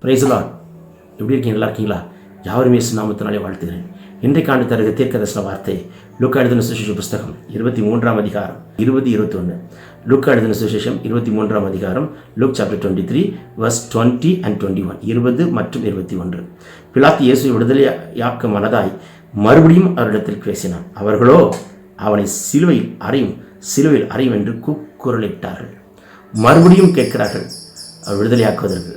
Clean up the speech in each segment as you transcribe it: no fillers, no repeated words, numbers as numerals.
Praise the Lord. எப்படி இருக்கீங்க? நல்லா இருக்கீங்களா? யாவரும் இயேசு நாமத்தினாலே வாழ்த்துகிறேன். இன்றைக்கு ஆண்டு தருகிற தீர்க்கதரிசன வார்த்தை லூக்கா எழுதின சுவிசேஷம் புஸ்தகம் 23ஆம் அதிகாரம் 20-21. லூக்கா எழுதின சுவிசேஷம் 23ஆம் அதிகாரம், லூக் சாப்டர் 23 verse 20 and 21, 20 மற்றும் 21. பிலாத்து இயேசுவை விடுதலையாக்க மனதாய் மறுபடியும் அவரிடத்தில் பேசினான். அவர்களோ அவனை சிலுவையில் அறையும் என்று கூக்குரலிட்டார்கள். மறுபடியும் கேட்கிறார்கள் அவர் விடுதலையாக்குவதற்கு.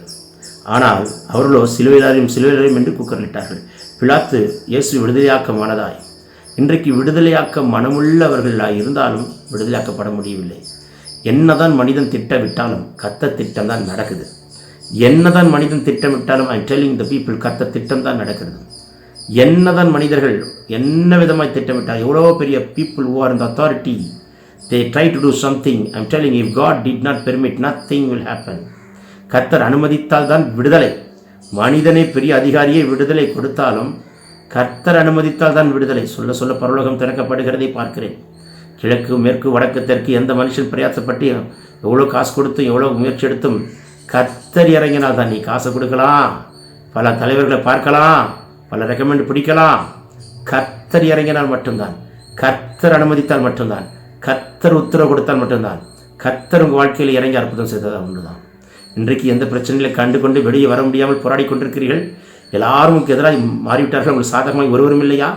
ஆனால் அவர்களோ சிலுவையில் அறையும் என்று கூக்குரலிட்டார்கள். பிலாத்து இயேசுவை விடுதலையாக்க மனதாய், இன்றைக்கு விடுதலையாக்க மனமுள்ளவர்களாக இருந்தாலும் விடுதலையாக்கப்பட முடியவில்லை. என்னதான் மனிதன் திட்டமிட்டாலும் கர்த்தர் திட்டம் தான் நடக்குது. என்னதான் மனிதன் திட்டமிட்டாலும் ஐ டெல்லிங் த பீப்புள், கர்த்தர் திட்டம் தான் நடக்கிறது. என்னதான் மனிதர்கள் என்ன விதமாய் திட்டமிட்டால், எவ்வளோ பெரிய people who are in the authority, they try to do something. I'm telling you, if God did not permit, nothing will happen. கர்த்தர் அனுமதித்தால் தான் விடுதலை. மனிதனை பெரிய அதிகாரியை விடுதலை கொடுத்தாலும் கர்த்தர் அனுமதித்தால் தான் விடுதலை. சொல்ல சொல்ல பரலோகம் திறக்கப்படுகிறதை பார்க்கிறேன். கிழக்கு மேற்கு வடக்கு தெற்கு எந்த மனுஷன் பிரயாசப்பட்டு எவ்வளோ காசு கொடுத்தும் எவ்வளோ முயற்சி எடுத்தும் கர்த்தர் இறங்கினால் தான். நீ காசை கொடுக்கலாம், பல தலைவர்களை பார்க்கலாம், பல ரெக்கமெண்ட் பிடிக்கலாம். கர்த்தர் இறங்கினால் மட்டும்தான், கர்த்தர் அனுமதித்தால் மட்டும்தான், கர்த்தர் உத்தரவு கொடுத்தால் மட்டும்தான், கர்த்தர் உங்கள் வாழ்க்கையில் இறங்கி அற்புதம் செய்ததாக ஒன்றுதான். இன்றைக்கு எந்த பிரச்சனைகளை கண்டு கொண்டு வெளியே வர முடியாமல் போராடி கொண்டிருக்கிறீர்கள். எல்லாரும் உங்களுக்கு எதிராக மாறிவிட்டார்கள். உங்களுக்கு சாதகமாக ஒருவரும் இல்லையா?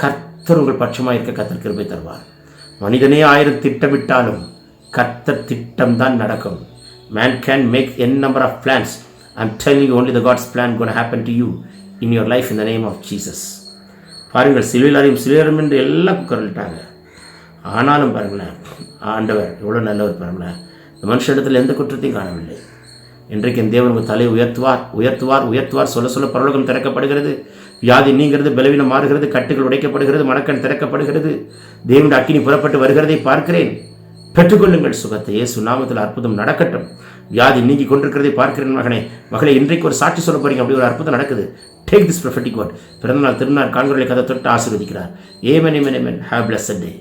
கர்த்தர் உங்கள் பட்சமாக இருக்க கர்த்தர் கிருபை தருவார். மனிதனே 1000 திட்டமிட்டாலும் கர்த்தர் திட்டம் தான் நடக்கும். Man can make n number of plans. I'm telling you, only the God's plan going to happen to you in your life in the name of Jesus. பாருங்கள், சிலுவையிலும் என்று எல்லாம் குரலிட்டாங்க. ஆனாலும் பாருங்களேன், ஆண்டவர் எவ்வளோ நல்லவர் பாருங்களேன். இந்த மனுஷனிடத்தில் எந்த குற்றத்தையும் காணவில்லை. இன்றைக்கு என் தேவன் உங்கள் தலையை உயர்த்துவார். சொல்ல சொல்ல பரலோகம் திறக்கப்படுகிறது. வியாதி நீங்கிறது, பலவீனம் மாறுகிறது, கட்டுகள் உடைக்கப்படுகிறது, மனக்கண் திறக்கப்படுகிறது. தேவனுடைய அக்கினி புறப்பட்டு வருகிறதை பார்க்கிறேன். பெற்றுக்கொள்ளுங்கள் சுகத்தை. இயேசு நாமத்தில் அற்புதம் நடக்கட்டும். வியாதி நீங்கி கொண்டிருக்கிறதை பார்க்கிறேன். மகளே, இன்றைக்கு ஒரு சாட்சி சொல்ல போறீங்க. அப்படி ஒரு அற்புதம் நடக்குது. Take this prophetic word. பிறந்தநாள் திருநாள் காண்கிறவர்களை கதை தொட்டு ஆசீர்வதிக்கிறார். Amen. Have a blessed day.